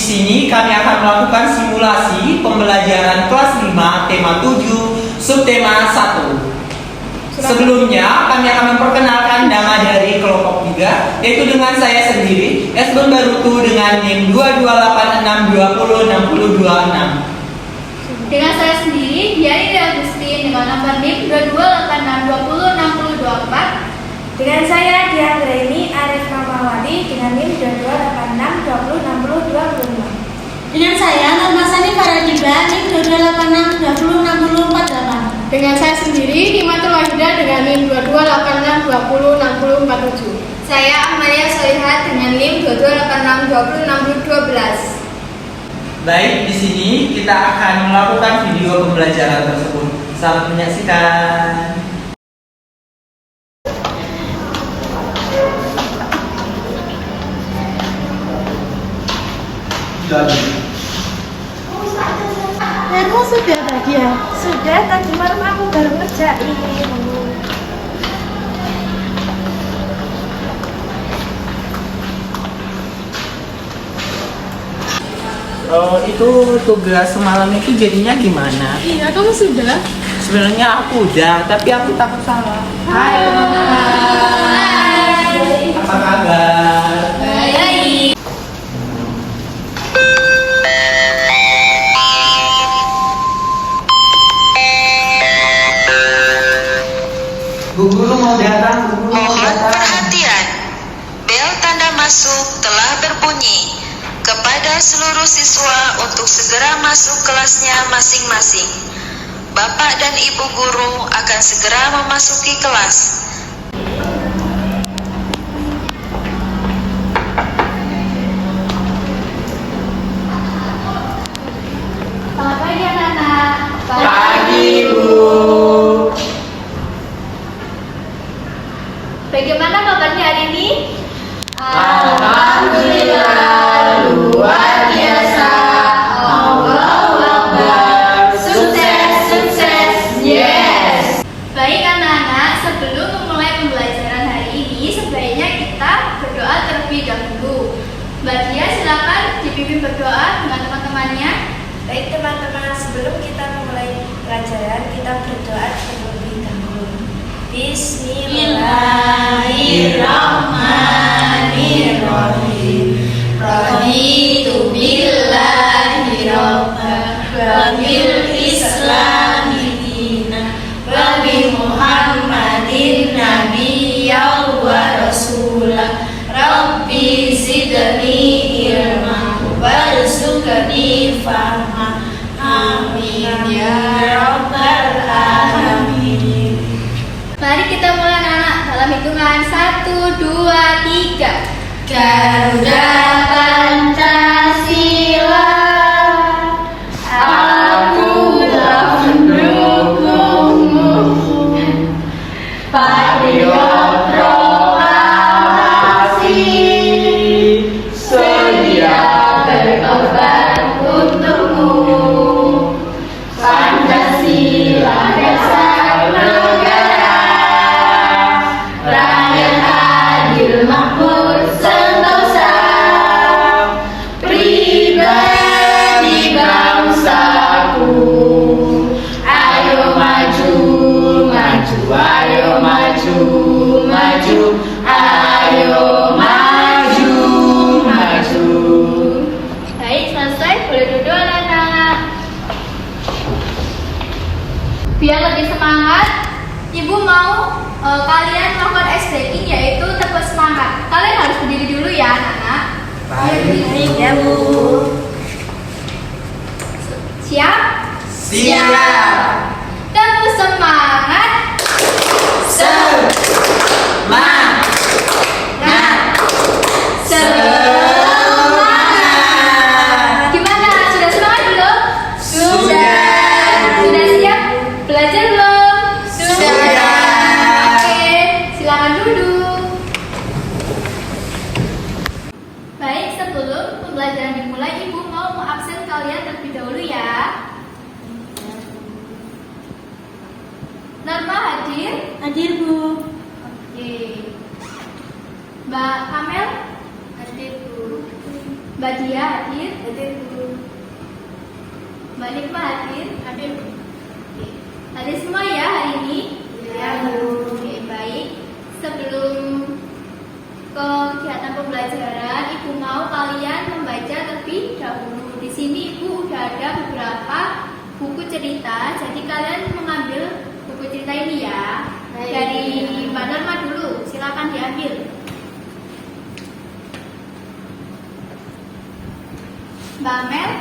sini kami akan melakukan simulasi pembelajaran kelas 5 tema 7 subtema 1. Sebelumnya kami akan memperkenalkan nama dari kelompok 3, yaitu dengan saya sendiri, Esbon Barutu dengan NIM 228626026. Dengan saya sendiri, Diani Agustin dengan nomor NIM 228622024. Dengan saya Dianggraini Arif Mamawati dengan NIM 228606025. Dengan saya Nurmasani Faradiba NIM 22862064048. Dengan saya sendiri, Himatul Wahida dengan NIM 22862206047. Saya Amalia Solihat dengan NIM 228620612. Baik, di sini kita akan melakukan video pembelajaran tersebut. Selamat menyaksikan. Kamu sudah tadi ya? Sudah, tadi malam aku baru ngerjain. Itu tugas semalam itu jadinya gimana? Iya, kamu sudah. Sebenarnya aku udah, tapi aku takut salah. Hai. Apa kabar? Baik. Bu Guru mau datang, Bu Guru mau Mohon datang. perhatian, bel tanda masuk telah berbunyi. Kepada seluruh siswa untuk segera masuk kelasnya masing-masing. Bapak dan Ibu guru akan segera memasuki kelas. Selamat pagi anak-anak. Pagi, Bu. Bagaimana kabarnya hari ini? Alhamdulillah, luar biasa. Allahu Akbar. Sukses, yes. Baik anak-anak, sebelum memulai pembelajaran hari ini, sebaiknya kita berdoa terlebih dahulu. Mbak Dia, silakan dipimpin berdoa dengan teman-temannya. Baik teman-teman, sebelum kita memulai pelajaran, kita berdoa terlebih dahulu. Bismillahirrahmanirrahim. Raditu billahi rabban wa bil islami dinan wa bi Muhammadin nabiyyan wa rasulah. Rabbi zidni ilma warzuqni fahma. Amin ya rabbal alamin. Mari kita mulai anak-anak dalam hitungan 1, 2, 3. Garuda Pancasila, aku telah mendukungmu. Patriot proklamasi, sedia berkorban untukmu. Pancasila dasar negara, rakyat adil makmur sentosa, pribadi bangsaku. Ayo maju, maju, ayo maju, maju, ayo maju, maju. Baik, selesai. Boleh duduk anak-anak. Biar lebih semangat, Ibu mau kalian melakukan ice breaking, yaitu tepuk semangat. Kalian harus berdiri dulu ya anak-anak. Baik. Ya, Bu. Siap? Siap. Tepuk semangat. Semangat. Semangat. Gimana? Sudah semangat belum? Sudah. Sudah siap belajar belum? Sudah. Oke, silakan duduk. Baik, sebelum pembelajaran dimulai, Ibu mau absen kalian terlebih dahulu ya. Norma hadir? Hadir, Bu. Oke. Mbak Kamel? Hadir, Bu. Mbak Dia hadir? Hadir Bu. Mbak Nikma hadir? Hadir Bu. Oke. Hadir semua ya hari ini? Ya Bu. Oke, baik. Sebelum kegiatan pembelajaran, Ibu mau kalian membaca terlebih dahulu. Di sini Ibu udah ada beberapa buku cerita, jadi kalian mengambil buku cerita ini ya. Baik. Dari Mbak Norma dulu, silakan diambil. Mbak Mel,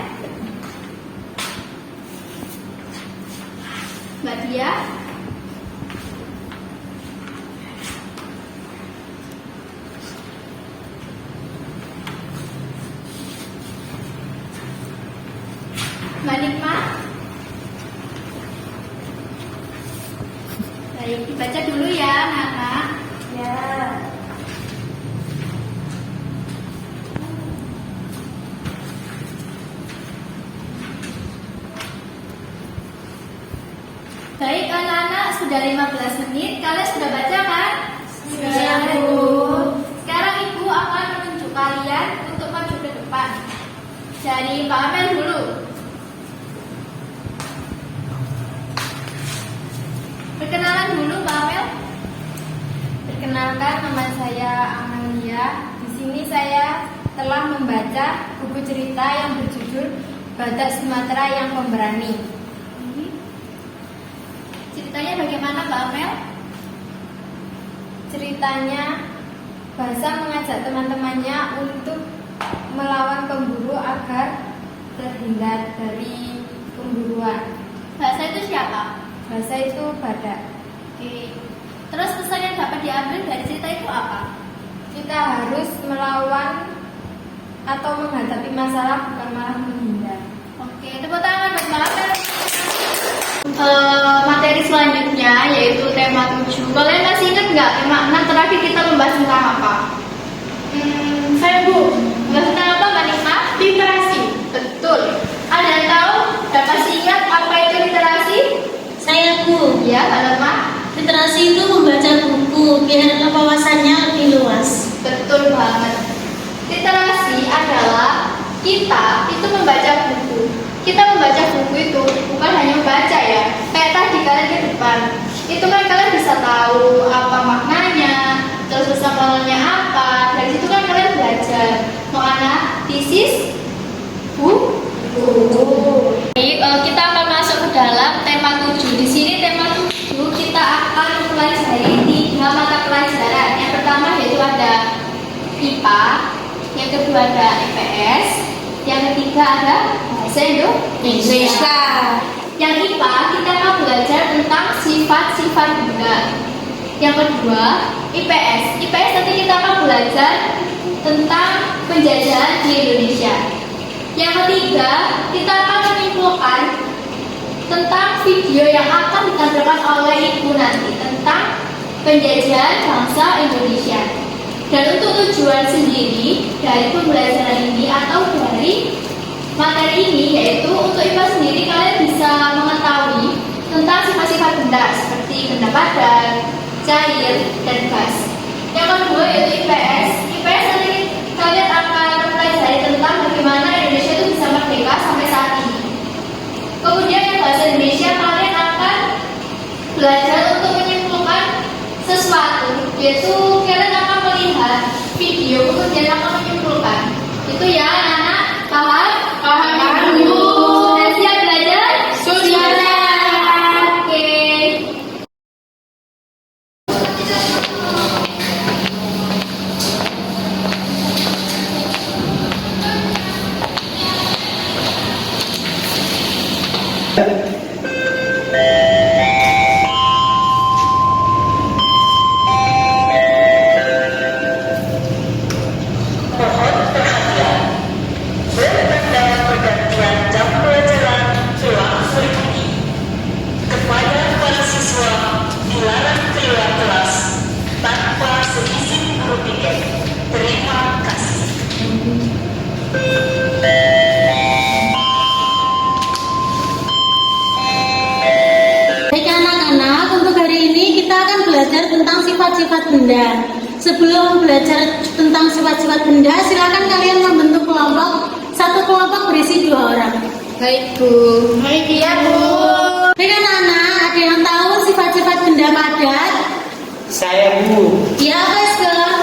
Mbak Dia, Mbak Nikma. Baik, dibaca dulu ya anak-anak. Ya. Baik anak-anak, sudah 15 menit, kalian sudah baca kan? Sudah, Bu. Sekarang Ibu akan menunjuk kalian untuk maju ke depan. Dari Pak Amel dulu. Perkenalan dulu Pak Amel. Perkenalkan, nama saya Amalia. Di sini saya telah membaca buku cerita yang berjudul Badak Sumatera yang Pemberani. Ceritanya bagaimana Pak Amel? Ceritanya, Bahasa mengajak teman-temannya untuk melawan pemburu agar terhindar dari pemburuan. Bahasa itu siapa? Bahasa itu badak. Oke. Terus pesan yang dapat diambil dari cerita itu apa? Kita harus melawan atau menghadapi masalah, bukan malah menghindar. Oke, tepuk tangan buat Mbak Amel. Materi selanjutnya yaitu tema 7. Kalian masih ingat nggak tema 6 terakhir kita membahas tentang apa? Saya Bu. Membahas tentang apa Mbak Nikma? Literasi. Betul. Ada yang tahu dan masih ingat apa itu literasi? Saya Bu. Ya, Mbak Norma. Literasi itu membaca buku biar wawasannya lebih luas. Betul banget. Literasi adalah kita itu membaca buku. Kita membaca buku itu bukan hanya membaca ya. Kayak tadi kalian ke depan, itu kan kalian bisa tahu apa maknanya, terus pesan-pesannya apa. Dari situ kan kalian belajar. Makna this is buku. Baik, kita akan masuk ke dalam tema 7. Di sini tema 7 kita akan mempelajari 3 mata pelajaran. Yang pertama yaitu ada IPA, yang kedua ada IPS, yang ketiga ada bahasa Indonesia. Yang IPA kita akan belajar tentang sifat-sifat benda. Yang kedua IPS nanti kita akan belajar tentang penjajahan di Indonesia. Yang ketiga kita akan menyimpulkan tentang video yang akan ditampilkan oleh Ibu nanti tentang penjajahan bangsa Indonesia. Dan untuk tujuan sendiri dari pembelajaran ini atau dari materi ini yaitu untuk IPA sendiri kalian bisa mengetahui tentang sifat-sifat benda seperti benda padat, cair, dan gas. Yang kedua yaitu IPS nanti kalian akan mempelajari tentang bagaimana Indonesia itu bisa merdeka sampai saat ini. Kemudian yang bahasa Indonesia kalian akan belajar untuk menyimpulkan sesuatu, yaitu kalian akan melihat video kemudian akan menyimpulkan. Itu ya anak-anak, paham? Paham dulu. Sudah siap belajar? Sudah. Oke. Mohon perhatian. Bertanda pergantian jam pelajaran telah berbunyi. Kepada para siswa dilarang keluar kelas tanpa seizin guru piket. Terima kasih. Baik anak-anak, untuk hari ini kita akan belajar tentang sifat-sifat benda. Sebelum belajar tentang sifat-sifat benda, silakan kalian membentuk kelompok. Satu kelompok berisi 2 orang. Baik, Bu. Baik, iya, Bu. Baik anak-anak, ada yang tahu sifat-sifat benda padat? Saya Bu. Ya, apa sekarang?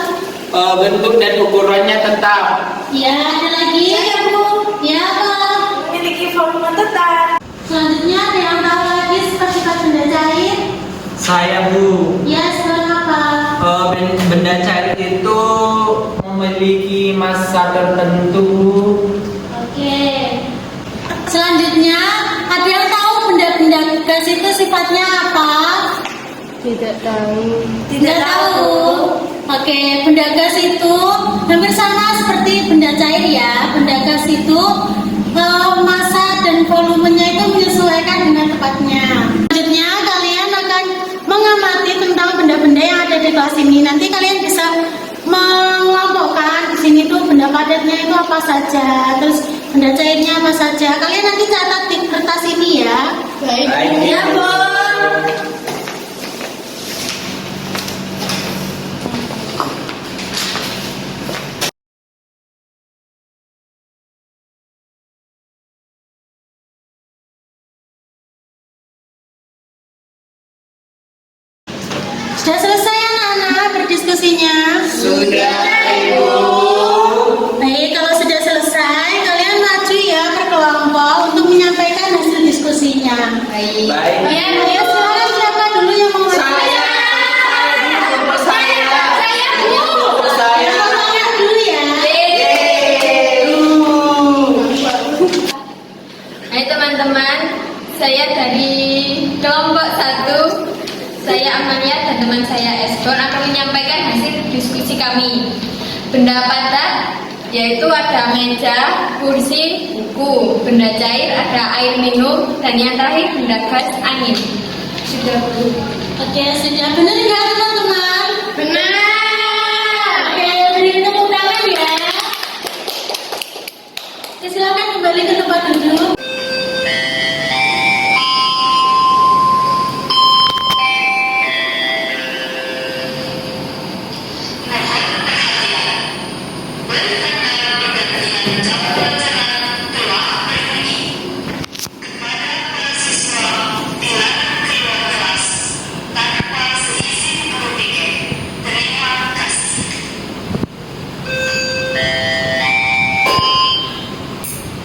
Bentuk dan ukurannya tetap. Ya, ada lagi? Iya, Bu. Ya, apa? Memiliki volume tetap. Selanjutnya ada yang tahu lagi sifat-sifat benda cair? Saya Bu. Ya, sekarang apa? Benda cair itu memiliki massa tertentu. Oke. Selanjutnya, ada yang tahu benda-benda gas itu sifatnya apa? Tidak tahu. Tidak tahu. Oke, benda gas itu hampir sama seperti benda cair ya. Benda gas itu massa dan volumenya itu menyesuaikan dengan tempatnya. Selanjutnya kalian akan mengamati tentang benda-benda yang ada di kelas ini. Nanti kalian bisa mengelompokkan di sini tuh benda padatnya itu apa saja, terus benda cairnya apa saja. Kalian nanti catat di kertas ini ya. Baik. Ya, Bu. Sudah selesai anak-anak berdiskusinya? Sudah, Ibu. Baik, kalau sudah selesai, kalian maju ya per kelompok untuk menyampaikan hasil diskusinya. Baik. Ya, ayo silakan siapa dulu yang mau maju? Saya. Yang mau tanya dulu ya. Hai teman-teman, saya dari kelompok 1. Saya Amalia dan teman saya Esbon akan menyampaikan hasil diskusi kami. Benda padat yaitu ada meja, kursi, buku. Benda cair ada air minum, dan yang terakhir benda gas angin. Sudah, Bu. Oke, sudah benar nggak teman-teman? Benar. Oke, beri tepuk tangan ya. Oke, silakan kembali ke tempat duduk.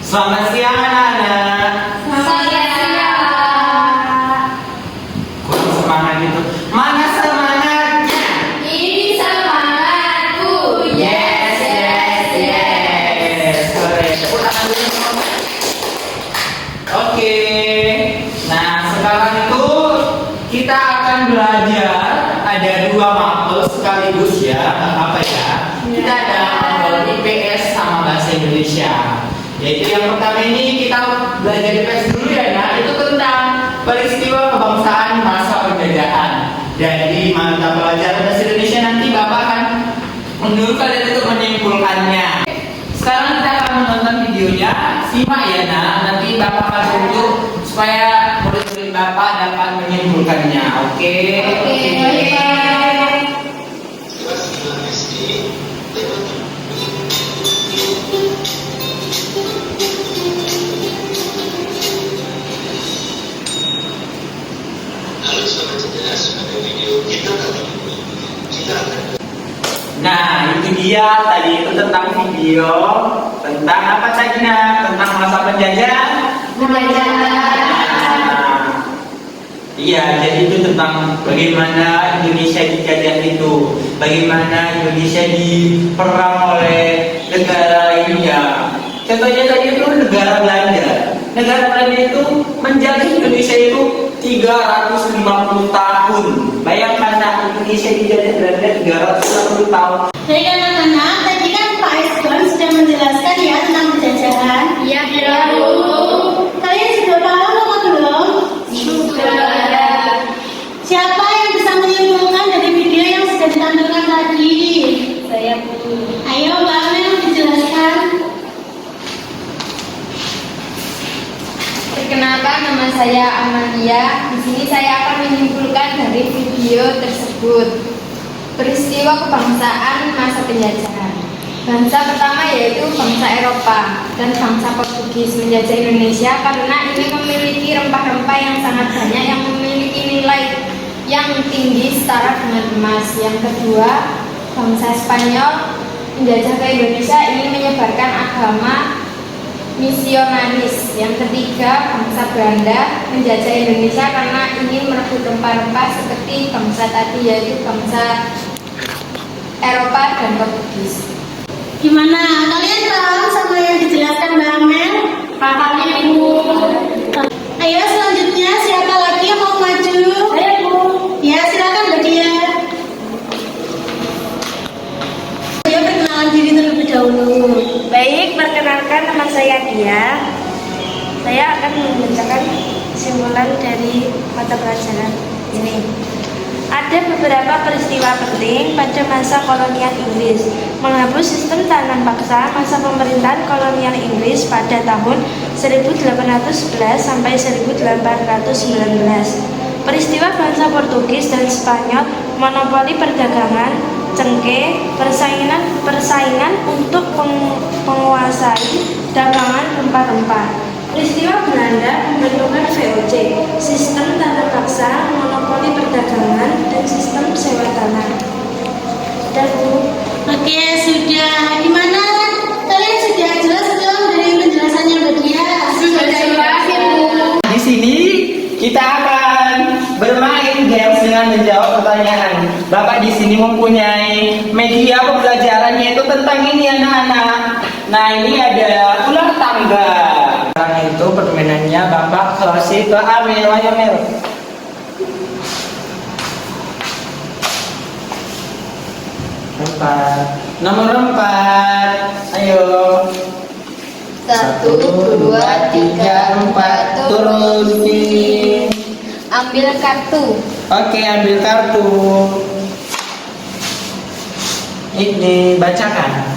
Selamat siang anak-anak. Kurang semangat gitu. Mana semangatnya? Ini semangatku. Yes. Keren. Tepuk tangan dulu. Oke. Nah, sekarang itu kita akan belajar ada 2 matkul sekaligus ya. Apa ya? Kita ada matkul IPS sama bahasa Indonesia. Yaitu yang pertama ini kita belajar IPS dulu ya, nah itu tentang peristiwa kebangsaan masa penjajahan. Jadi mata pelajaran bahasa Indonesia nanti Bapak akan menurut kalian untuk menyimpulkannya. Sekarang kita akan menonton videonya, simak ya nak. Nanti Bapak akan tunjuk supaya murid-murid Bapak dapat menyimpulkannya. Oke? Nah, itu dia tadi itu tentang video tentang apa tadi nak? Tentang masa penjajahan. Iya, jadi itu tentang bagaimana Indonesia dijajah itu, bagaimana Indonesia diperang oleh negara lainnya. Contohnya tadi itu negara Belanda. Negara Belanda itu menjajah Indonesia itu 350 tahun. Bayangkan nak, Indonesia dijajah Belanda 350 tahun. Baik anak-anak, tadi kan Pak Esbon sudah menjelaskan ya tentang penjajahan. Iya, Bu. Kalian sudah paham apa belum? Sudah. Siapa yang bisa menyimpulkan dari video yang sudah ditampilkan tadi? Saya, Bu. Ayo Mbak Amel dijelaskan. Perkenalkan, nama saya Amalia. Di sini saya akan menyimpulkan dari video tersebut. peristiwa kebangsaan masa penjajahan. Bangsa pertama yaitu bangsa Eropa dan bangsa Portugis menjajah Indonesia karena ini memiliki rempah-rempah yang sangat banyak yang memiliki nilai yang tinggi setara dengan emas. Yang kedua, bangsa Spanyol menjajah ke Indonesia ini menyebarkan agama misionaris. Yang ketiga, bangsa Belanda menjajah Indonesia karena ingin merebut rempah-rempah seperti bangsa tadi yaitu bangsa Eropa dan Portugis. Gimana? Kalian paham sama yang dijelaskan Mbak Amel? Paham Ibu. Ayo selanjutnya siapa lagi yang mau maju? Ayo Bu. Ya silakan Mbak Dia. Ayo perkenalan diri terlebih dahulu. Baik, perkenalkan nama saya Dia. Saya akan membacakan simpulan dari mata pelajaran ini. Ada beberapa peristiwa penting pada masa kolonial Inggris. Menghapus sistem tanam paksa masa pemerintahan kolonial Inggris pada tahun 1811 sampai 1819. Peristiwa bangsa Portugis dan Spanyol monopoli perdagangan, cengkeh, persaingan untuk menguasai dagangan rempah-rempah. Peristiwa Belanda pembentukan VOC, sistem tanah paksa, monopoli perdagangan, dan sistem sewa tanah. Sudah Bu. Oke, sudah. Gimana? Kalian sudah jelas belum dari penjelasannya Mbak Dia? Sudah jelas Ibu. Di sini kita akan bermain games dengan menjawab pertanyaan. Bapak di sini mempunyai media pembelajaran yaitu tentang ini anak-anak. Nah ini ada ular tangga. Sekarang itu permainannya Bapak kasih ke Amel, ayo Mel. Nomor 4. Ayo. 1, 2, 3, 4, turun sini. Ambil kartu. Oke, ambil kartu. Ini bacakan.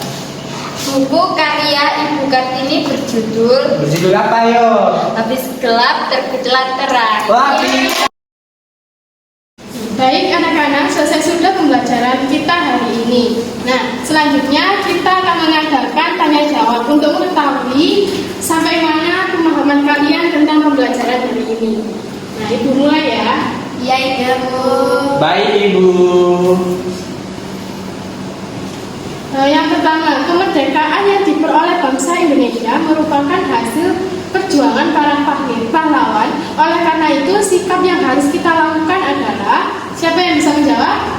Buku karya Ibu Kartini berjudul apa yo? Habis Gelap Terbitlah Terang. Wah, Baik anak-anak, selesai sudah pembelajaran kita hari ini. Nah, selanjutnya kita akan mengadakan tanya jawab untuk mengetahui sampai mana pemahaman kalian tentang pembelajaran hari ini. Nah, Ibu mulai ya. Iya, Ibu. baik Ibu. Yang pertama, kemerdekaan yang diperoleh bangsa Indonesia merupakan hasil perjuangan para pahlawan. Oleh karena itu, sikap yang harus kita lakukan adalah, siapa yang bisa menjawab?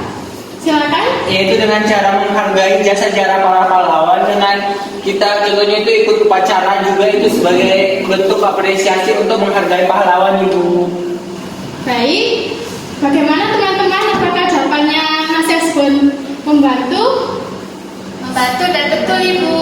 Silakan. Yaitu dengan cara menghargai jasa-jasa para pahlawan, dengan kita contohnya itu ikut upacara juga itu sebagai bentuk apresiasi untuk menghargai pahlawan Ibu. Baik. Bagaimana teman-teman? Apakah jawabannya Mas Esbon membantu? Membantu dan betul Ibu.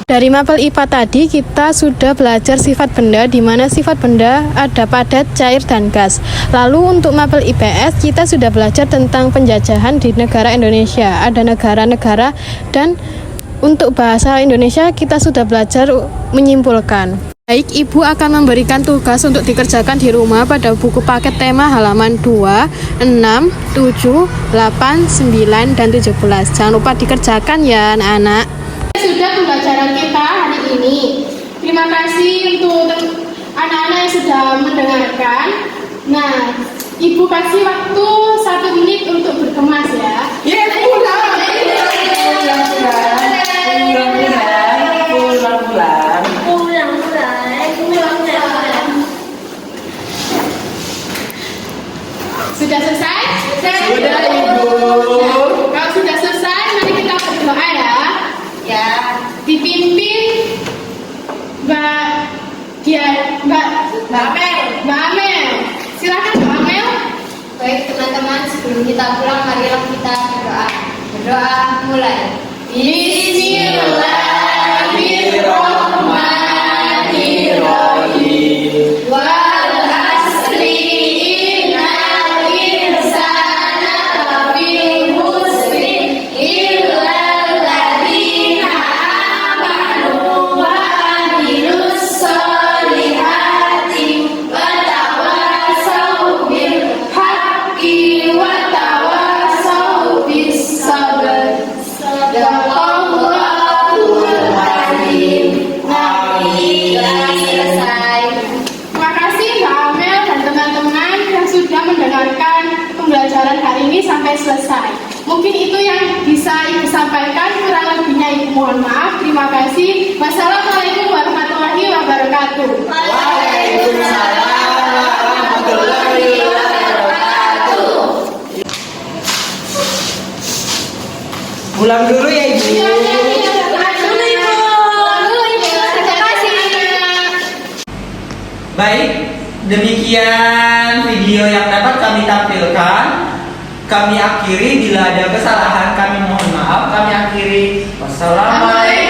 Dari mapel IPA tadi kita sudah belajar sifat benda, di mana sifat benda ada padat, cair, dan gas. Lalu untuk mapel IPS kita sudah belajar tentang penjajahan di negara Indonesia. Ada negara-negara dan untuk bahasa Indonesia kita sudah belajar menyimpulkan. Baik, Ibu akan memberikan tugas untuk dikerjakan di rumah pada buku paket tema halaman 2, 6, 7, 8, 9, dan 17. Jangan lupa dikerjakan ya anak-anak. Sudah pembelajaran kita hari ini. Terima kasih untuk anak-anak yang sudah mendengarkan. Nah, Ibu kasih waktu 1 menit untuk berkemas ya. Sudah selesai? Sudah Ibu. Kalau sudah selesai, mari kita berdoa ya. Ya. Dipimpin Mbak Amel. Silakan Mbak Amel. Baik teman-teman, sebelum kita pulang marilah kita berdoa. Berdoa mulai. Bismillahirrahmanirrahim. Wal asri innal insana lafi khusr illa alladziina amanu wa amilus solihati wa tawassaw bil haqqi wa tawassaw bis pembelajaran hari ini sampai selesai. Mungkin itu yang bisa Ibu sampaikan, kurang lebihnya Ibu mohon maaf. Terima kasih. Wassalamualaikum warahmatullahi wabarakatuh. Waalaikumsalam warahmatullahi wabarakatuh. Pulang dulu ya Ibu. Baik, demikian video yang dapat kami tampilkan. Kami akhiri, bila ada kesalahan kami mohon maaf. Kami akhiri. Wassalamualaikum